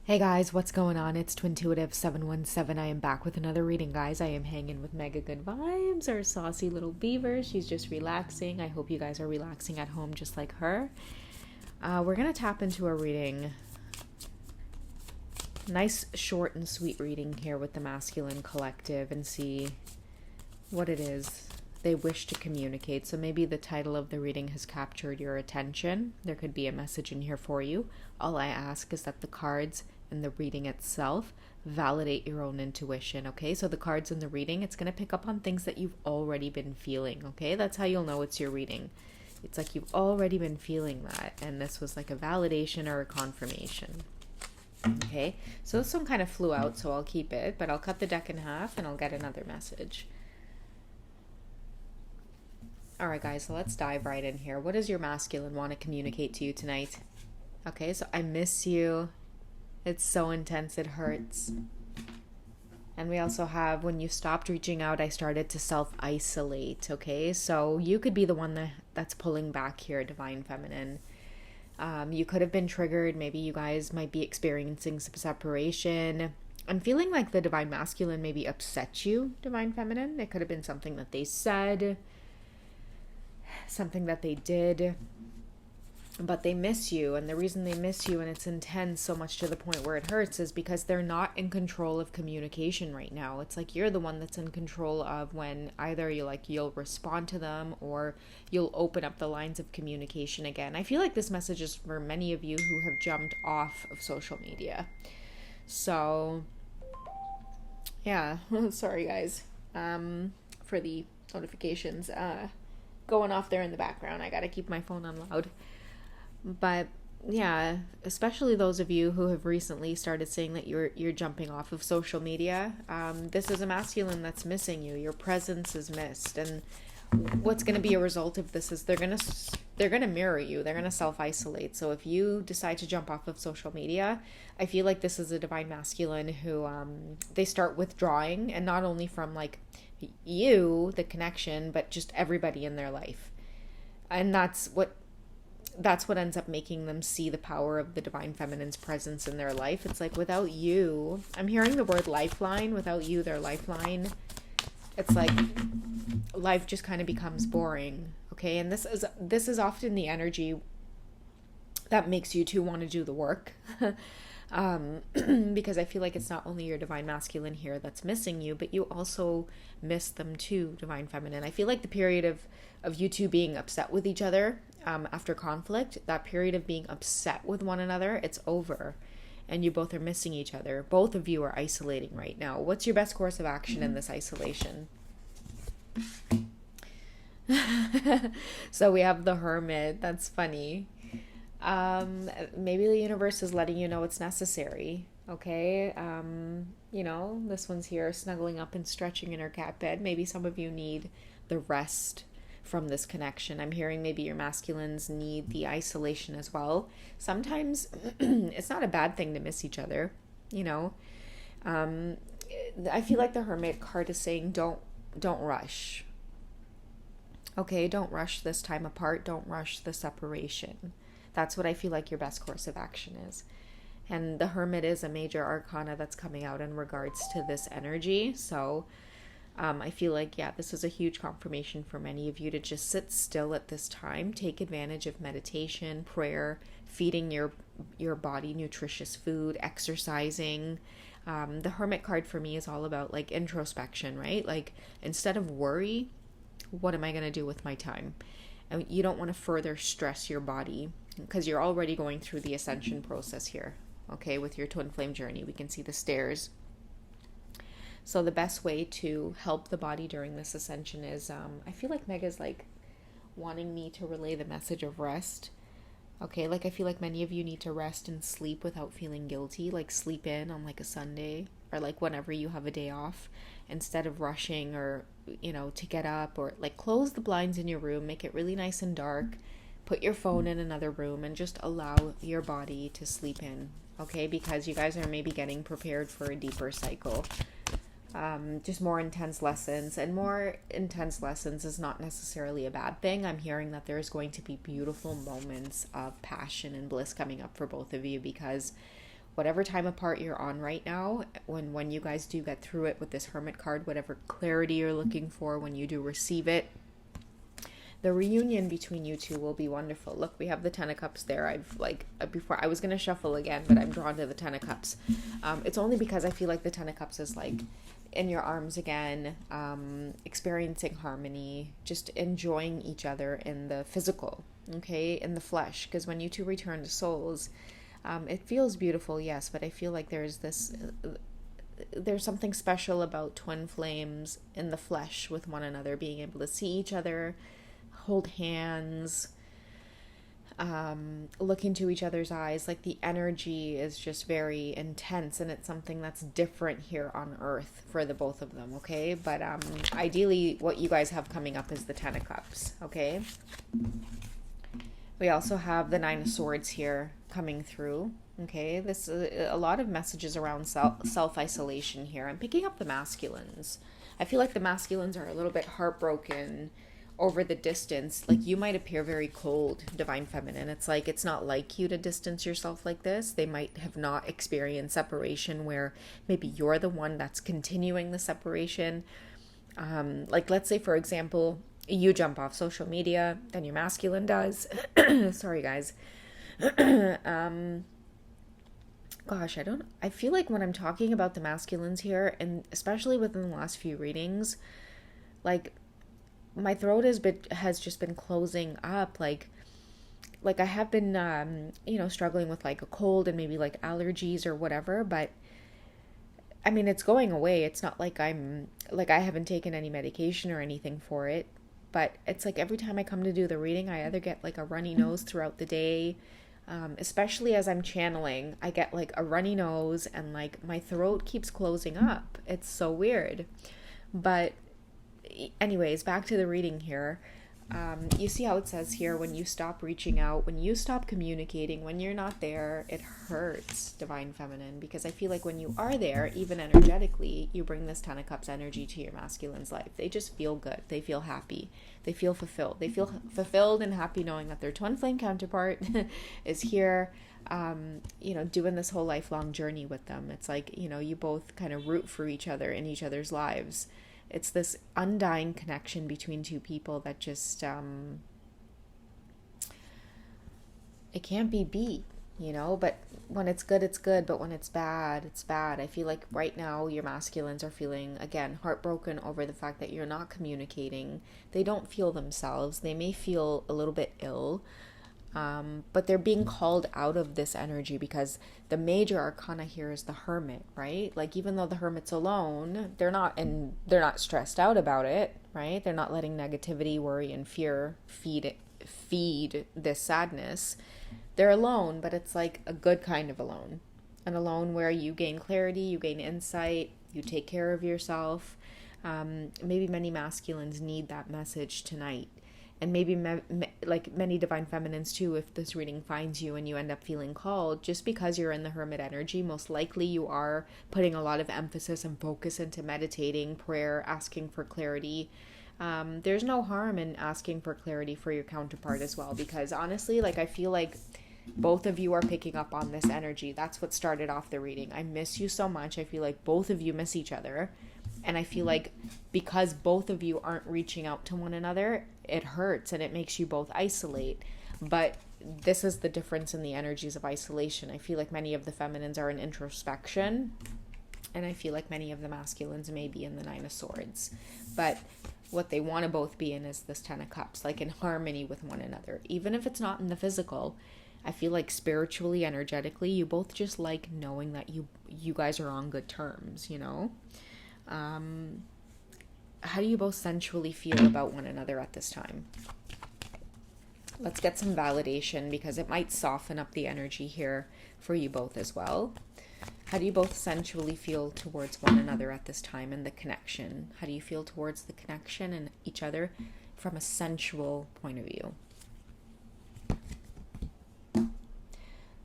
Hey guys, what's going on? It's Twintuitive717. I am back with another reading, guys. I am hanging with Mega Good Vibes, our saucy little beaver. She's just relaxing. I hope you guys are relaxing at home just like her. We're going to tap into a reading. Nice, short, and sweet reading here with the Masculine Collective and see what it is they wish to communicate. So maybe the title of the reading has captured your attention. There could be a message in here for you. All I ask is that the cards and the reading itself validate your own intuition. Okay, so the cards in the reading, it's going to pick up on things that you've already been feeling. Okay, that's how you'll know it's your reading. It's like you've already been feeling that, and this was like a validation or a confirmation. Okay, so this one kind of flew out, so I'll keep it, but I'll cut the deck in half and I'll get another message. All right, guys, so let's dive right in here. What does your masculine want to communicate to you tonight? Okay, so I miss you. It's so intense, it hurts. And we also have, when you stopped reaching out, I started to self-isolate, okay? So you could be the one that's pulling back here, Divine Feminine. You could have been triggered. Maybe you guys might be experiencing some separation. I'm feeling like the Divine Masculine maybe upset you, Divine Feminine. It could have been something that they said, something that they did, but they miss you. And the reason they miss you, and it's intense so much to the point where it hurts, is because they're not in control of communication right now. It's like you're the one that's in control of when either you'll respond to them or you'll open up the lines of communication again. I feel like this message is for many of you who have jumped off of social media. So yeah, sorry guys for the notifications going off there in the background. I gotta keep my phone on loud. But yeah, especially those of you who have recently started saying that you're jumping off of social media. This is a masculine that's missing you. Your presence is missed, and what's going to be a result of this is they're gonna mirror you. They're gonna self-isolate. So if you decide to jump off of social media, I feel like this is a Divine Masculine who they start withdrawing, and not only from like you, the connection, but just everybody in their life. And that's what ends up making them see the power of the Divine Feminine's presence in their life. It's like, without you, I'm hearing the word lifeline. Without you, their lifeline, it's like life just kind of becomes boring. Okay, and this is often the energy that makes you two want to do the work. Because I feel like it's not only your Divine Masculine here that's missing you, but you also miss them too, Divine Feminine. I feel like the period of you two being upset with each other after conflict, that period of being upset with one another, it's over. And you both are missing each other. Both of you are isolating right now. What's your best course of action in this isolation? So we have the Hermit. That's funny. Maybe the universe is letting you know it's necessary. Okay. This one's here snuggling up and stretching in her cat bed. Maybe some of you need the rest from this connection. I'm hearing maybe your masculines need the isolation as well. Sometimes it's not a bad thing to miss each other. I feel like the Hermit card is saying don't rush. Okay, don't rush this time apart. Don't rush the separation. That's what I feel like your best course of action is. And the Hermit is a major arcana that's coming out in regards to this energy. So I feel like, yeah, this is a huge confirmation for many of you to just sit still at this time. Take advantage of meditation, prayer, feeding your body nutritious food, exercising. The Hermit card for me is all about like introspection, right? Like, instead of worry, what am I going to do with my time? And you don't want to further stress your body because you're already going through the ascension process here. Okay, with your twin flame journey, we can see the stairs. So the best way to help the body during this ascension is, I feel like Mega's like wanting me to relay the message of rest. Okay, like I feel like many of you need to rest and sleep without feeling guilty, like sleep in on like a Sunday or like whenever you have a day off, instead of rushing or, to get up, or like close the blinds in your room, make it really nice and dark, put your phone in another room and just allow your body to sleep in. Okay, because you guys are maybe getting prepared for a deeper cycle. Just more intense lessons, and more intense lessons is not necessarily a bad thing. I'm hearing that there's going to be beautiful moments of passion and bliss coming up for both of you, because whatever time apart you're on right now, when you guys do get through it with this Hermit card, whatever clarity you're looking for, when you do receive it, the reunion between you two will be wonderful. Look, we have the Ten of Cups there. I've before I was gonna shuffle again, but I'm drawn to the Ten of Cups. It's only because I feel like the Ten of Cups is like in your arms again, experiencing harmony, just enjoying each other in the physical, okay, in the flesh. Because when you two return to souls, it feels beautiful, yes, but I feel like there's something special about twin flames in the flesh with one another, being able to see each other, hold hands, look into each other's eyes. Like the energy is just very intense, and it's something that's different here on Earth for the both of them, okay? But ideally what you guys have coming up is the Ten of Cups, okay? We also have the Nine of Swords here coming through, okay? This is a lot of messages around self-isolation here. I'm picking up the masculines. I feel like the masculines are a little bit heartbroken over the distance. Like you might appear very cold, Divine Feminine. It's like it's not like you to distance yourself like this. They might have not experienced separation where maybe you're the one that's continuing the separation. Like let's say, for example, you jump off social media, then your masculine does. Sorry, guys. Gosh, I feel like when I'm talking about the masculines here, and especially within the last few readings, like my throat has just been closing up. Like I have been, struggling with like a cold and maybe like allergies or whatever, but I mean, it's going away. It's not like I haven't taken any medication or anything for it, but it's like every time I come to do the reading, I either get like a runny nose throughout the day, especially as I'm channeling, I get like a runny nose and like my throat keeps closing up. It's so weird. But anyways, back to the reading here. You see how it says here, when you stop reaching out, when you stop communicating, when you're not there, it hurts, Divine Feminine, because I feel like when you are there, even energetically, you bring this Ten of Cups energy to your masculine's life. They just feel good. They feel happy. They feel fulfilled. They feel fulfilled and happy knowing that their twin flame counterpart is here, doing this whole lifelong journey with them. It's like, you both kind of root for each other in each other's lives. It's this undying connection between two people that just, it can't be beat, but when it's good, it's good. But when it's bad, it's bad. I feel like right now your masculines are feeling, again, heartbroken over the fact that you're not communicating. They don't feel themselves. They may feel a little bit ill. But they're being called out of this energy because the major arcana here is the Hermit, right? Like even though the Hermit's alone, they're not stressed out about it, right? They're not letting negativity, worry, and fear feed this sadness. They're alone, but it's like a good kind of alone. An alone where you gain clarity, you gain insight, you take care of yourself. Maybe many masculines need that message tonight. And maybe like many Divine Feminines too, if this reading finds you and you end up feeling called, just because you're in the Hermit energy, most likely you are putting a lot of emphasis and focus into meditating, prayer, asking for clarity. There's no harm in asking for clarity for your counterpart as well, because honestly, like I feel like both of you are picking up on this energy. That's what started off the reading. I miss you so much. I feel like both of you miss each other. And I feel like because both of you aren't reaching out to one another, it hurts and it makes you both isolate. But this is the difference in the energies of isolation. I feel like many of the feminines are in introspection, and I feel like many of the masculines may be in the Nine of Swords. But what they want to both be in is this Ten of Cups, like in harmony with one another. Even if it's not in the physical, I feel like spiritually, energetically, you both just like knowing that you guys are on good terms, How do you both sensually feel about one another at this time? Let's get some validation, because it might soften up the energy here for you both as well. How do you both sensually feel towards one another at this time and the connection? How do you feel towards the connection and each other from a sensual point of view?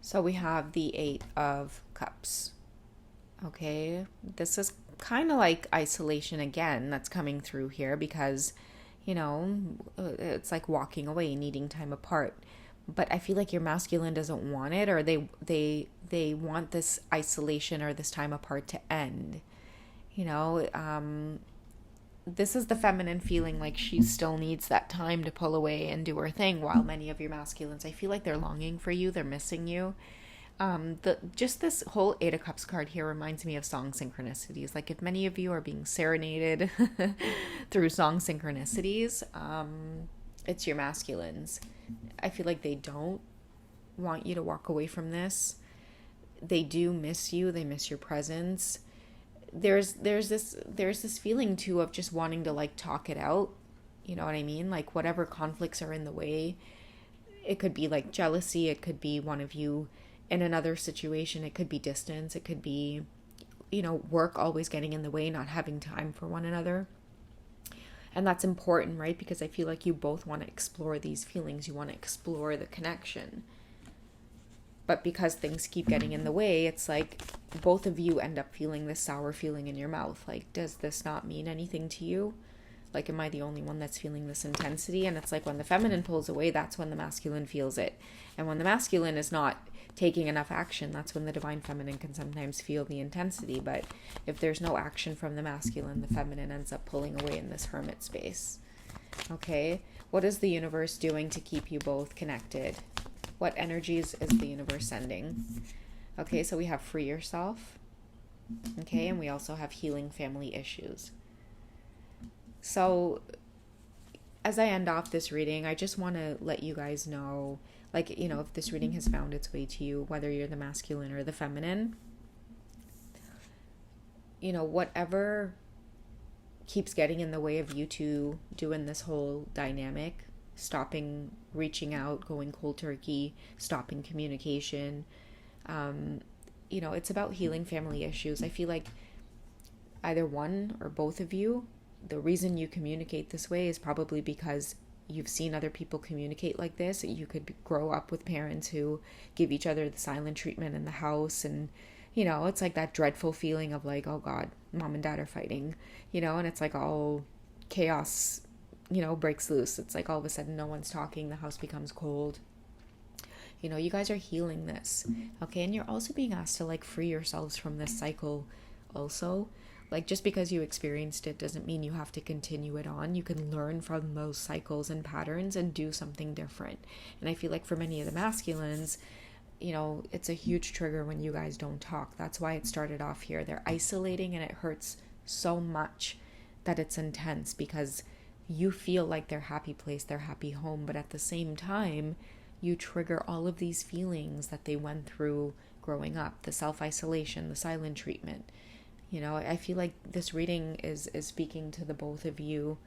So we have the Eight of Cups. Okay, this is kind of like isolation again that's coming through here, because it's like walking away, needing time apart. but I feel like your masculine doesn't want it, or they want this isolation or this time apart to end. You know, this is the feminine feeling like she still needs that time to pull away and do her thing, while many of your masculines, I feel like they're longing for you, they're missing you. Just this whole Eight of Cups card here reminds me of song synchronicities. Like if many of you are being serenaded through song synchronicities, it's your masculines. I feel like they don't want you to walk away from this. They do miss you. They miss your presence. There's this feeling too of just wanting to like talk it out. You know what I mean? Like whatever conflicts are in the way. It could be like jealousy. It could be one of you in another situation. It could be distance. It could be, you know, work always getting in the way, not having time for one another. And that's important, right? Because I feel like you both want to explore these feelings. You want to explore the connection. But because things keep getting in the way, it's like both of you end up feeling this sour feeling in your mouth. Like, does this not mean anything to you? Like, am I the only one that's feeling this intensity? And it's like when the feminine pulls away, that's when the masculine feels it. And when the masculine is not taking enough action, that's when the divine feminine can sometimes feel the intensity. But if there's no action from the masculine, the feminine ends up pulling away in this hermit space. Okay, what is the universe doing to keep you both connected? What energies is the universe sending? Okay, so we have free yourself. Okay, and we also have healing family issues. So as I end off this reading, I just want to let you guys know, like, you know, if this reading has found its way to you, whether you're the masculine or the feminine, you know, whatever keeps getting in the way of you two doing this whole dynamic, stopping reaching out, going cold turkey, stopping communication, you know, it's about healing family issues. I feel like either one or both of you, the reason you communicate this way is probably because you've seen other people communicate like this. You could grow up with parents who give each other the silent treatment in the house, and you know, it's like that dreadful feeling of like, oh God, mom and dad are fighting, you know, and it's like all chaos, you know, breaks loose. It's like all of a sudden no one's talking, the house becomes cold. You know, you guys are healing this, okay? And you're also being asked to like free yourselves from this cycle also. Like, just because you experienced it doesn't mean you have to continue it on. You can learn from those cycles and patterns and do something different. And I feel like for many of the masculines, you know, it's a huge trigger when you guys don't talk. That's why it started off here. They're isolating and it hurts so much that it's intense, because you feel like their happy place, their happy home, but at the same time, you trigger all of these feelings that they went through growing up, the self-isolation, the silent treatment. You know, I feel like this reading is speaking to the both of you.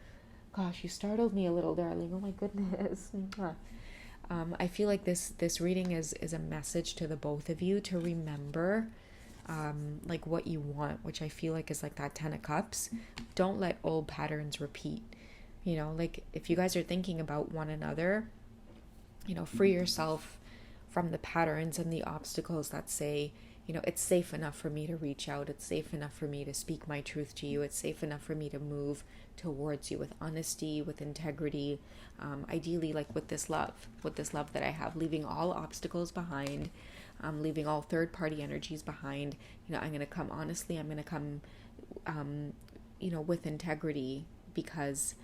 Gosh, you startled me a little, darling. Oh my goodness. I feel like this reading is a message to the both of you to remember like what you want, which I feel like is like that 10 of Cups. Don't let old patterns repeat. You know, like if you guys are thinking about one another, you know, free yourself from the patterns and the obstacles that say, you know, it's safe enough for me to reach out. It's safe enough for me to speak my truth to you. It's safe enough for me to move towards you with honesty, with integrity, ideally like with this love that I have, leaving all obstacles behind, leaving all third-party energies behind. You know, I'm going to come honestly. I'm going to come, you know, with integrity, because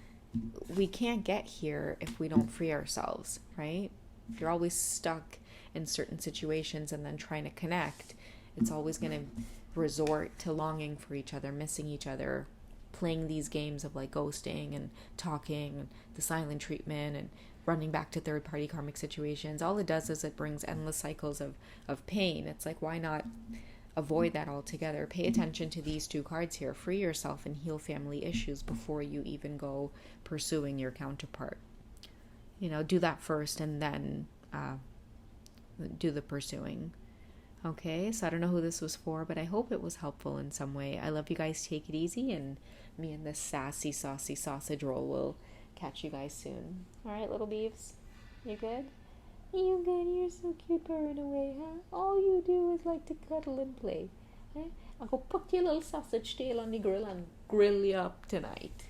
we can't get here if we don't free ourselves, right? If you're always stuck in certain situations and then trying to connect, it's always going to resort to longing for each other, missing each other, playing these games of like ghosting and talking and the silent treatment and running back to third-party karmic situations. All it does is it brings endless cycles of pain. It's like, why not avoid that altogether? Pay attention to these two cards here. Free yourself and heal family issues before you even go pursuing your counterpart. You know, do that first and then do the pursuing. Okay, so I don't know who this was for, but I hope it was helpful in some way. I love you guys. Take it easy, and me and this sassy, saucy sausage roll will catch you guys soon. All right, little beeves, you good? You good? You're so cute, purring away, huh? All you do is like to cuddle and play. Eh? I'll go put your little sausage tail on the grill and grill you up tonight.